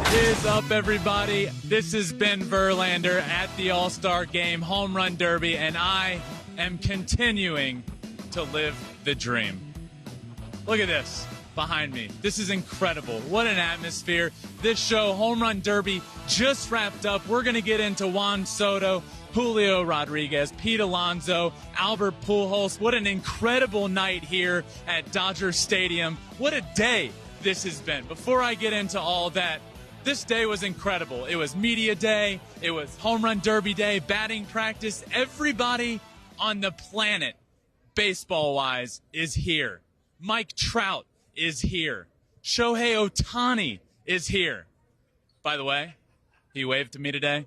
What is up, everybody? This is Ben Verlander at the All-Star Game Home Run Derby, and I am continuing to live the dream. Look at this behind me. This is incredible. What an atmosphere. This show, Home Run Derby, just wrapped up. We're going to get into Juan Soto, Julio Rodriguez, Pete Alonso, Albert Pujols. What an incredible night here at Dodger Stadium. What a day this has been. Before I get into all that, this day was incredible. It was media day. It was Home Run Derby day, batting practice. Everybody on the planet, baseball-wise, is here. Mike Trout is here. Shohei Ohtani is here. By the way, he waved to me today.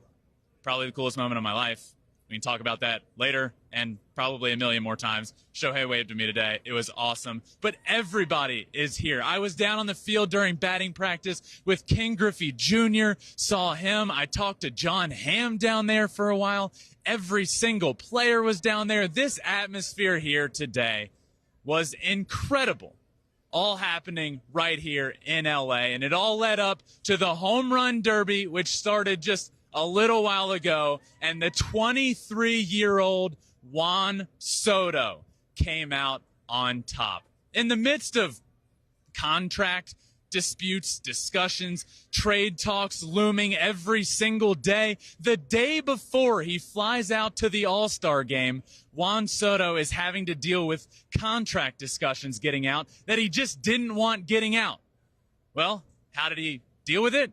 Probably the coolest moment of my life. We can talk about that later and probably a million more times. Shohei waved to me today. It was awesome. But everybody is here. I was down on the field during batting practice with King Griffey Jr. Saw him. I talked to John Hamm down there for a while. Every single player was down there. This atmosphere here today was incredible. All happening right here in LA. And it all led up to the Home Run Derby, which started just a little while ago, and the 23-year-old Juan Soto came out on top. In the midst of contract disputes, discussions, trade talks looming every single day, the day before he flies out to the All-Star game, Juan Soto is having to deal with contract discussions getting out that he just didn't want getting out. Well, how did he deal with it?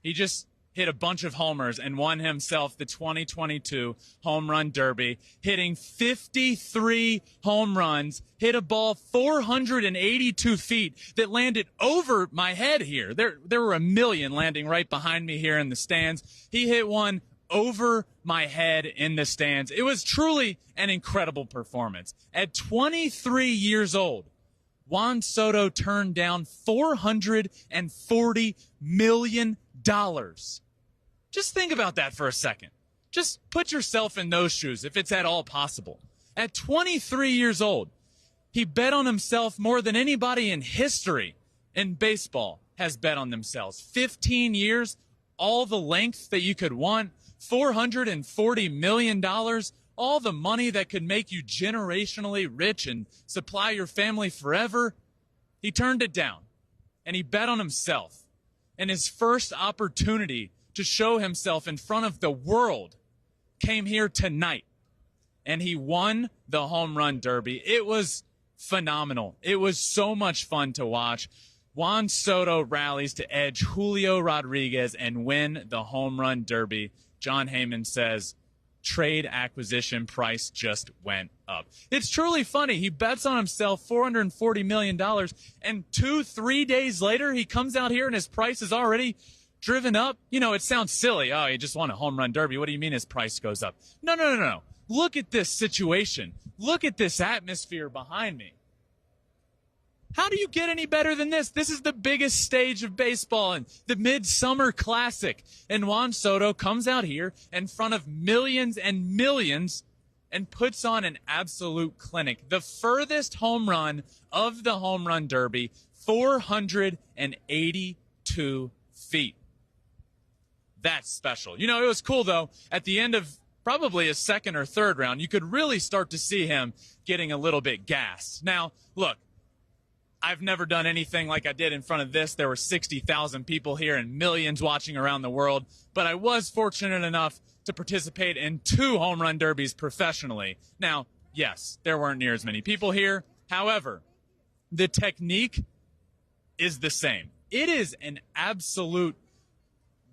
He just hit a bunch of homers and won himself the 2022 Home Run Derby, hitting 53 home runs, hit a ball 482 feet that landed over my head here. There were a million landing right behind me here in the stands. He hit one over my head in the stands. It was truly an incredible performance. At 23 years old, Juan Soto turned down $440 million. Just think about that for a second. Just put yourself in those shoes if it's at all possible. At 23 years old, he bet on himself more than anybody in history in baseball has bet on themselves. 15 years, all the length that you could want, $440 million, all the money that could make you generationally rich and supply your family forever. He turned it down, and he bet on himself. And his first opportunity to show himself in front of the world came here tonight. And he won the Home Run Derby. It was phenomenal. It was so much fun to watch. Juan Soto rallies to edge Julio Rodriguez and win the Home Run Derby. John Heyman says, trade acquisition price just went up. It's truly funny. He bets on himself $440 million, and 2-3 days later, he comes out here and his price is already driven up. You know, it sounds silly. Oh, he just won a Home Run Derby. What do you mean his price goes up? No. Look at this situation. Look at this atmosphere behind me. How do you get any better than this? This is the biggest stage of baseball and the Midsummer Classic. And Juan Soto comes out here in front of millions and millions and puts on an absolute clinic. The furthest home run of the Home Run Derby, 482 feet. That's special. You know, it was cool, though. At the end of probably a second or third round, you could really start to see him getting a little bit gassed. Now, look. I've never done anything like I did in front of this. There were 60,000 people here and millions watching around the world. But I was fortunate enough to participate in 2 home run derbies professionally. Now, yes, there weren't near as many people here. However, the technique is the same. It is an absolute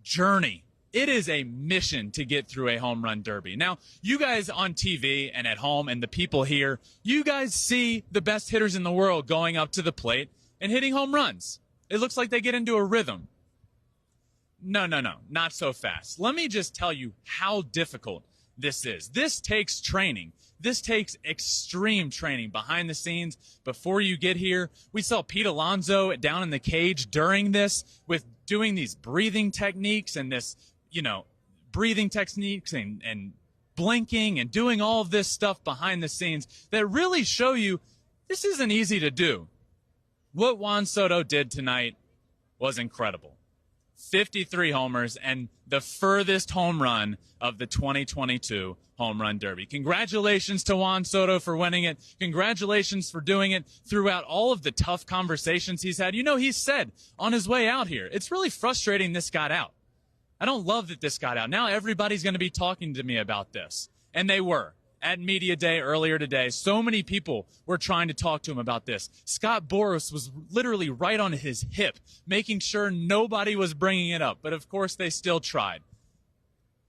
journey. It is a mission to get through a home run derby. Now, you guys on TV and at home and the people here, you guys see the best hitters in the world going up to the plate and hitting home runs. It looks like they get into a rhythm. No, not so fast. Let me just tell you how difficult this is. This takes training. This takes extreme training behind the scenes before you get here. We saw Pete Alonso down in the cage during this with doing these breathing techniques and this, breathing techniques and blinking and doing all of this stuff behind the scenes that really show you this isn't easy to do. What Juan Soto did tonight was incredible. 53 homers, and the furthest home run of the 2022 Home Run Derby. Congratulations to Juan Soto for winning it. Congratulations for doing it throughout all of the tough conversations he's had. You know, he said on his way out here, it's really frustrating this got out. I don't love that this got out. Now everybody's going to be talking to me about this. And they were. At Media Day earlier today, so many people were trying to talk to him about this. Scott Boras was literally right on his hip, making sure nobody was bringing it up. But, of course, they still tried.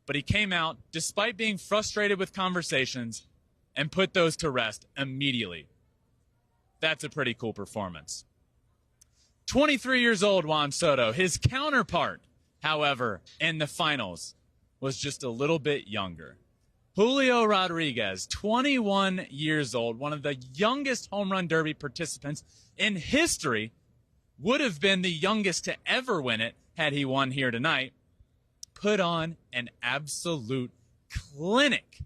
But he came out, despite being frustrated with conversations, and put those to rest immediately. That's a pretty cool performance. 23 years old, Juan Soto. His counterpart, however, in the finals was just a little bit younger. Julio Rodriguez, 21 years old, one of the youngest Home Run Derby participants in history, would have been the youngest to ever win it had he won here tonight, put on an absolute clinic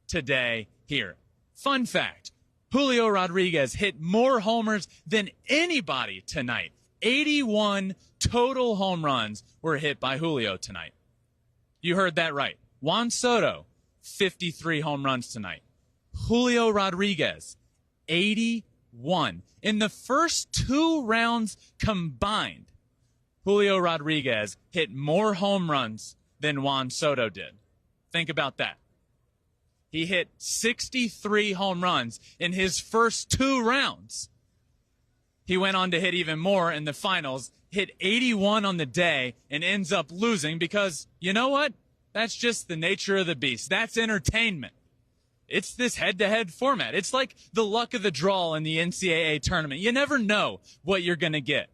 today here. Fun fact, Julio Rodriguez hit more homers than anybody tonight. 81 total home runs were hit by Julio tonight. You heard that right. Juan Soto, 53 home runs tonight. Julio Rodriguez, 81. In the first 2 rounds combined, Julio Rodriguez hit more home runs than Juan Soto did. Think about that. He hit 63 home runs in his first 2 rounds. He went on to hit even more in the finals, hit 81 on the day, and ends up losing because, you know what? That's just the nature of the beast. That's entertainment. It's this head-to-head format. It's like the luck of the draw in the NCAA tournament. You never know what you're going to get.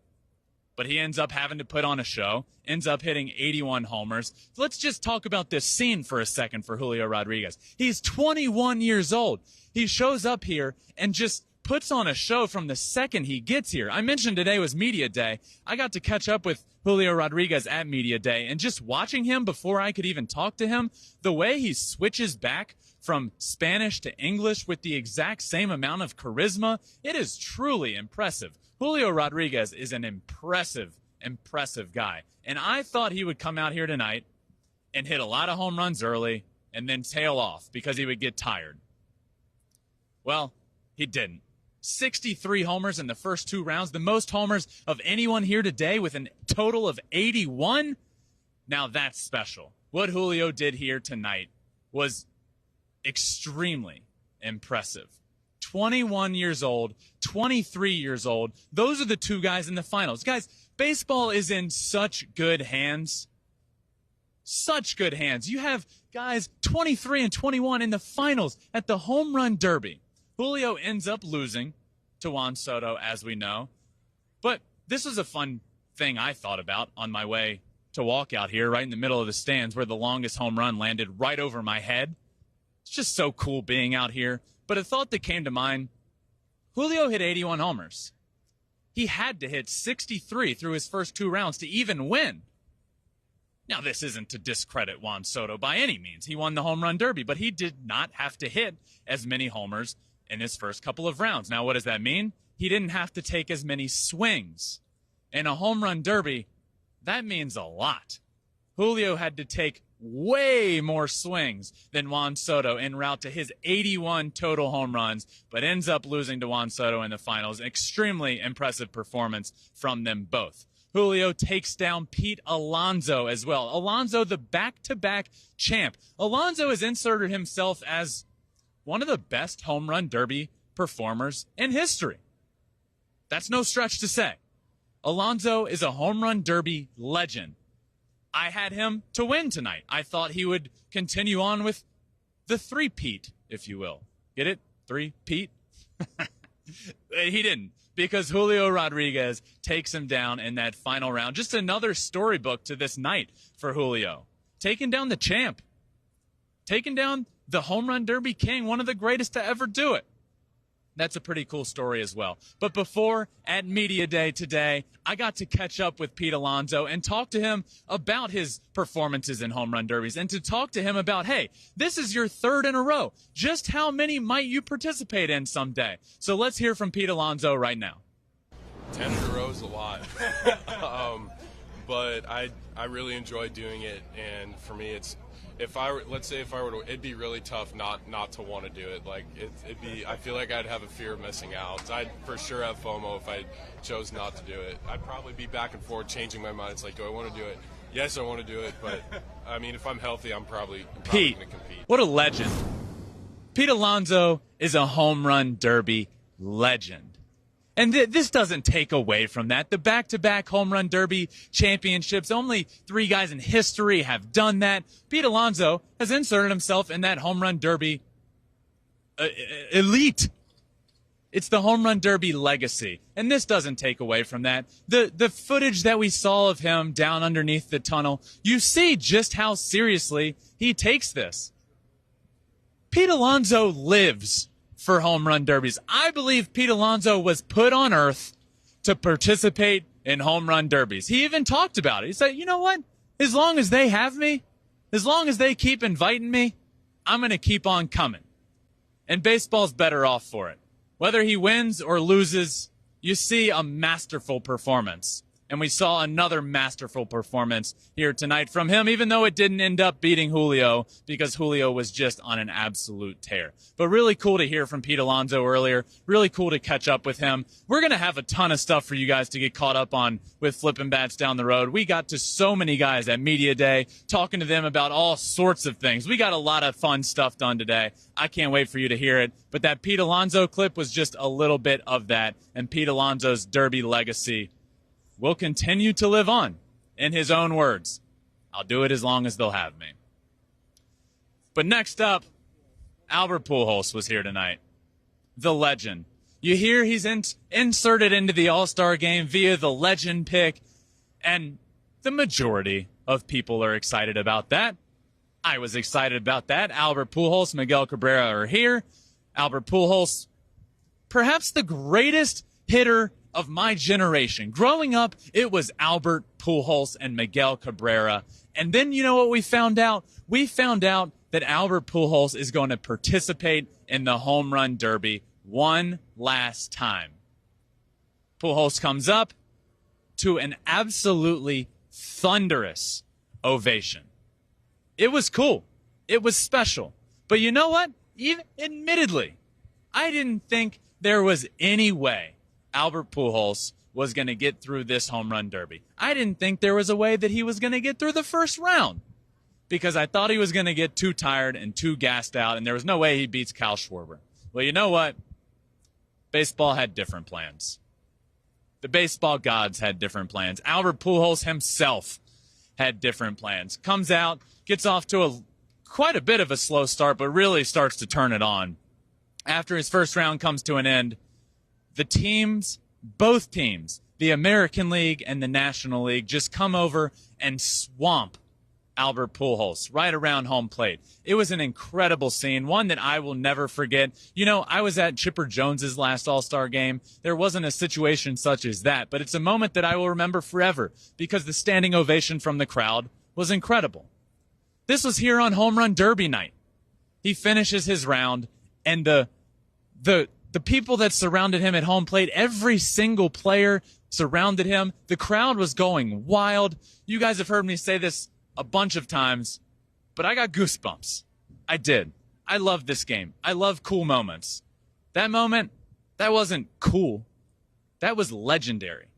But he ends up having to put on a show, ends up hitting 81 homers. So let's just talk about this scene for a second for Julio Rodriguez. He's 21 years old. He shows up here and just puts on a show from the second he gets here. I mentioned today was Media Day. I got to catch up with Julio Rodriguez at Media Day, and just watching him before I could even talk to him, the way he switches back from Spanish to English with the exact same amount of charisma, it is truly impressive. Julio Rodriguez is an impressive guy, and I thought he would come out here tonight and hit a lot of home runs early and then tail off because he would get tired. Well, he didn't. 63 homers in the first 2 rounds, the most homers of anyone here today with a total of 81. Now that's special. What Julio did here tonight was extremely impressive. 21 years old, 23 years old. Those are the 2 guys in the finals. Guys, baseball is in such good hands. Such good hands. You have guys 23 and 21 in the finals at the Home Run Derby. Julio ends up losing to Juan Soto, as we know. But this was a fun thing I thought about on my way to walk out here, right in the middle of the stands where the longest home run landed right over my head. It's just so cool being out here. But a thought that came to mind, Julio hit 81 homers. He had to hit 63 through his first 2 rounds to even win. Now, this isn't to discredit Juan Soto by any means. He won the Home Run Derby, but he did not have to hit as many homers in his first couple of rounds. Now, what does that mean? He didn't have to take as many swings. In a Home Run Derby, that means a lot. Julio had to take way more swings than Juan Soto en route to his 81 total home runs, but ends up losing to Juan Soto in the finals. An extremely impressive performance from them both. Julio takes down Pete Alonso as well. Alonso, the back-to-back champ. Alonso has inserted himself as one of the best Home Run Derby performers in history. That's no stretch to say. Alonso is a Home Run Derby legend. I had him to win tonight. I thought he would continue on with the three-peat, if you will. Get it? Three-peat? He didn't, because Julio Rodriguez takes him down in that final round. Just another storybook to this night for Julio. Taking down the champ. Taking down the Home Run Derby king, one of the greatest to ever do it. That's a pretty cool story as well. But before, at Media Day today, I got to catch up with Pete Alonso and talk to him about his performances in Home Run Derbies, and to talk to him about, hey, this is your 3rd in a row. Just how many might you participate in someday? So let's hear from Pete Alonso right now. 10 in a row is a lot. but I really enjoy doing it, and for me, it's let's say if I were to, it'd be really tough not to want to do it. Like it'd be, I feel like I'd have a fear of missing out. I'd for sure have FOMO if I chose not to do it. I'd probably be back and forth, changing my mind. It's like, do I want to do it? Yes, I want to do it, but I mean, if I'm healthy, I'm probably going to compete. What a legend! Pete Alonso is a home run derby legend. And this doesn't take away from that. The back-to-back home run derby championships, only 3 guys in history have done that. Pete Alonso has inserted himself in that home run derby elite. It's the home run derby legacy. And this doesn't take away from that. The footage that we saw of him down underneath the tunnel, you see just how seriously he takes this. Pete Alonso lives for home run derbies. I believe Pete Alonso was put on earth to participate in home run derbies. He even talked about it. He said, you know what? As long as they have me, as long as they keep inviting me, I'm going to keep on coming. And baseball's better off for it. Whether he wins or loses, you see a masterful performance. And we saw another masterful performance here tonight from him, even though it didn't end up beating Julio because Julio was just on an absolute tear. But really cool to hear from Pete Alonso earlier. Really cool to catch up with him. We're going to have a ton of stuff for you guys to get caught up on with Flippin' Bats down the road. We got to so many guys at Media Day, talking to them about all sorts of things. We got a lot of fun stuff done today. I can't wait for you to hear it. But that Pete Alonso clip was just a little bit of that. And Pete Alonso's Derby legacy will continue to live on. In his own words, I'll do it as long as they'll have me. But next up, Albert Pujols was here tonight. The legend. You hear he's inserted into the All-Star game via the legend pick, and the majority of people are excited about that. I was excited about that. Albert Pujols, Miguel Cabrera are here. Albert Pujols, perhaps the greatest hitter of my generation. Growing up, it was Albert Pujols and Miguel Cabrera. And then you know what we found out? We found out that Albert Pujols is going to participate in the home run derby one last time. Pujols comes up to an absolutely thunderous ovation. It was cool. It was special. But you know what? Even admittedly, I didn't think there was any way Albert Pujols was going to get through this home run derby. I didn't think there was a way that he was going to get through the first round because I thought he was going to get too tired and too gassed out, and there was no way he beats Kyle Schwarber. Well, you know what? Baseball had different plans. The baseball gods had different plans. Albert Pujols himself had different plans. Comes out, gets off to quite a bit of a slow start, but really starts to turn it on. After his first round comes to an end, the teams, both teams, the American League and the National League, just come over and swamp Albert Pujols right around home plate. It was an incredible scene, one that I will never forget. You know, I was at Chipper Jones's last All-Star game. There wasn't a situation such as that, but it's a moment that I will remember forever because the standing ovation from the crowd was incredible. This was here on Home Run Derby night. He finishes his round, and the people that surrounded him at home plate, every single player surrounded him. The crowd was going wild. You guys have heard me say this a bunch of times, but I got goosebumps. I did. I love this game. I love cool moments. That moment, that wasn't cool. That was legendary.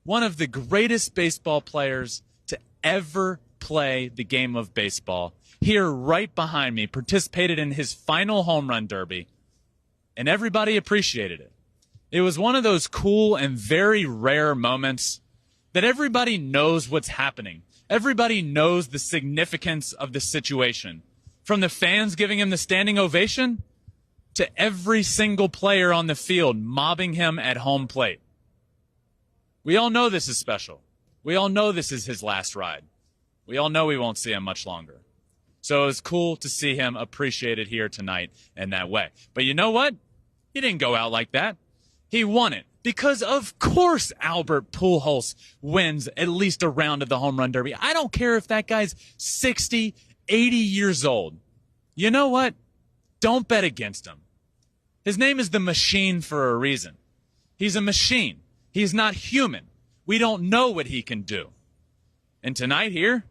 One of the greatest baseball players to ever play the game of baseball, here right behind me, participated in his final home run derby, and everybody appreciated it. It was one of those cool and very rare moments that everybody knows what's happening. Everybody knows the significance of the situation. From the fans giving him the standing ovation to every single player on the field mobbing him at home plate. We all know this is special. We all know this is his last ride. We all know we won't see him much longer. So it was cool to see him appreciated here tonight in that way. But you know what? He didn't go out like that. He won it. Because, of course, Albert Pujols wins at least a round of the Home Run Derby. I don't care if that guy's 60, 80 years old. You know what? Don't bet against him. His name is the Machine for a reason. He's a machine. He's not human. We don't know what he can do. And tonight here,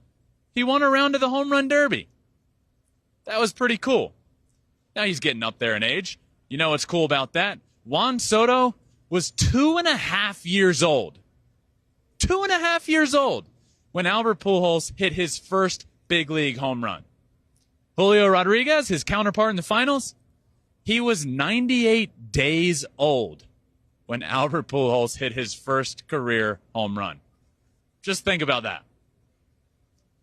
he won a round of the Home Run Derby. That was pretty cool. Now he's getting up there in age. You know what's cool about that? Juan Soto was 2.5 years old. 2.5 years old when Albert Pujols hit his first big league home run. Julio Rodriguez, his counterpart in the finals, he was 98 days old when Albert Pujols hit his first career home run. Just think about that.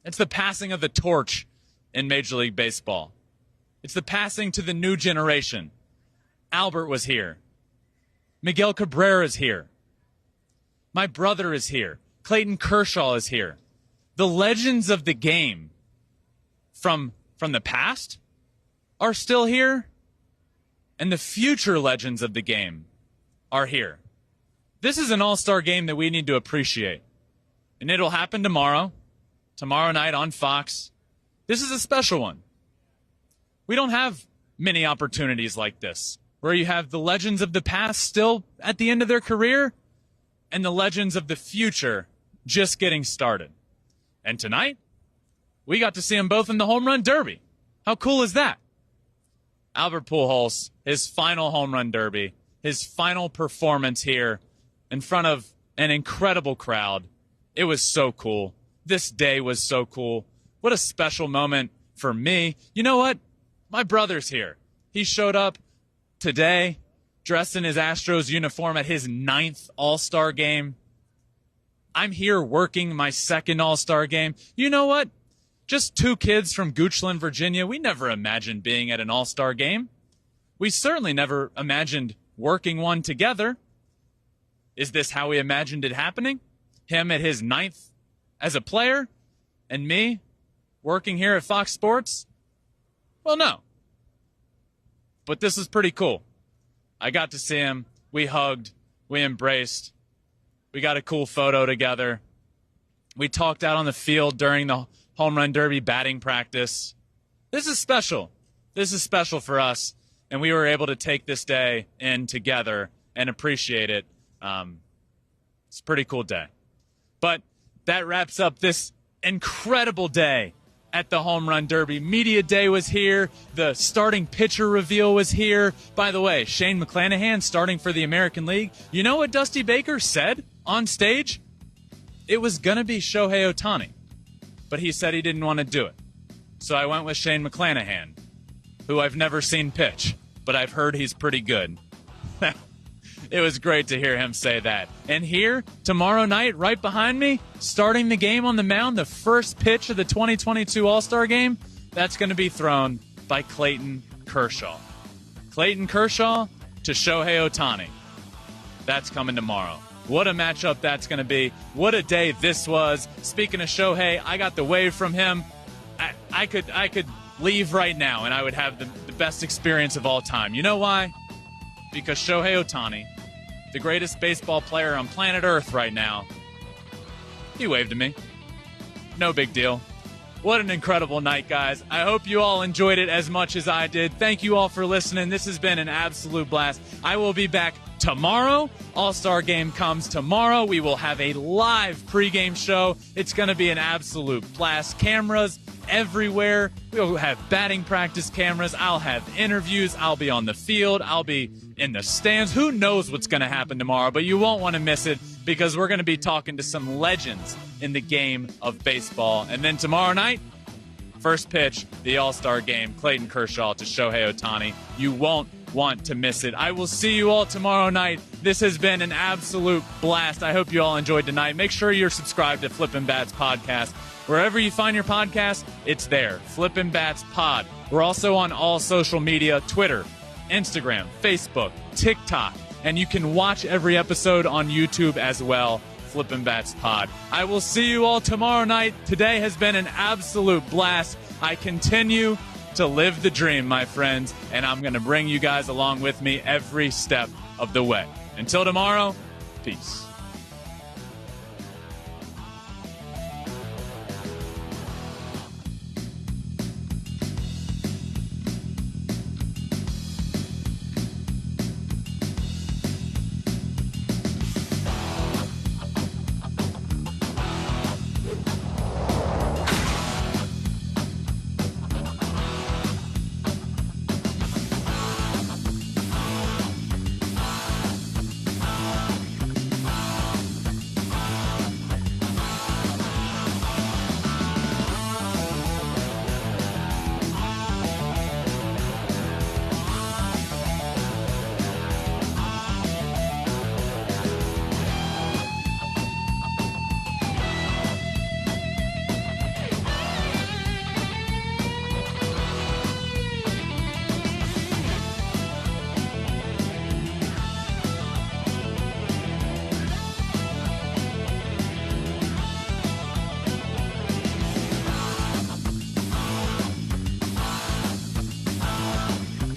It's the passing of the torch in Major League Baseball. It's the passing to the new generation. Albert was here. Miguel Cabrera is here. My brother is here. Clayton Kershaw is here. The legends of the game from the past are still here, and the future legends of the game are here. This is an all-star game that we need to appreciate, and it'll happen tomorrow night on Fox. This is a special one. We don't have many opportunities like this, where you have the legends of the past still at the end of their career and the legends of the future just getting started. And tonight, we got to see them both in the Home Run Derby. How cool is that? Albert Pujols, his final Home Run Derby, his final performance here in front of an incredible crowd. It was so cool. This day was so cool. What a special moment for me. You know what? My brother's here. He showed up today dressed in his Astros uniform at his 9th All-Star game. I'm here working my 2nd All-Star game. You know what? Just 2 kids from Goochland, Virginia. We never imagined being at an All-Star game. We certainly never imagined working one together. Is this how we imagined it happening? Him at his 9th as a player and me working here at Fox Sports? Well, no. But this is pretty cool. I got to see him. We hugged. We embraced. We got a cool photo together. We talked out on the field during the Home Run Derby batting practice. This is special. This is special for us, and we were able to take this day in together and appreciate it. It's a pretty cool day. But that wraps up this incredible day at the Home Run Derby. Media Day was here. The starting pitcher reveal was here. By the way, Shane McClanahan starting for the American League. You know what Dusty Baker said on stage? It was going to be Shohei Ohtani, but he said he didn't want to do it. So I went with Shane McClanahan, who I've never seen pitch, but I've heard he's pretty good. It was great to hear him say that. And here, tomorrow night, right behind me, starting the game on the mound, the first pitch of the 2022 All-Star Game, that's going to be thrown by Clayton Kershaw. Clayton Kershaw to Shohei Ohtani. That's coming tomorrow. What a matchup that's going to be. What a day this was. Speaking of Shohei, I got the wave from him. I could leave right now, and I would have the best experience of all time. You know why? Because Shohei Ohtani, the greatest baseball player on planet Earth right now, he waved to me. No big deal. What an incredible night, guys. I hope you all enjoyed it as much as I did. Thank you all for listening. This has been an absolute blast. I will be back tomorrow. All-Star Game comes tomorrow. We will have a live pregame show. It's going to be an absolute blast. Cameras everywhere. We'll have batting practice cameras. I'll have interviews. I'll be on the field. I'll be in the stands. Who knows what's going to happen tomorrow, but you won't want to miss it because we're going to be talking to some legends in the game of baseball. And then tomorrow night, first pitch, the All-Star Game, Clayton Kershaw to Shohei Ohtani. You won't want to miss it. I will see you all tomorrow night. This has been an absolute blast. I hope you all enjoyed tonight. Make sure you're subscribed to Flippin' Bats Podcast. Wherever you find your podcast, it's there. Flippin' Bats Pod. We're also on all social media, Twitter, Instagram, Facebook, TikTok, and you can watch every episode on YouTube as well, Flippin' Bats Pod. I will see you all tomorrow night. Today has been an absolute blast. I continue to live the dream, my friends, and I'm going to bring you guys along with me every step of the way. Until tomorrow, peace.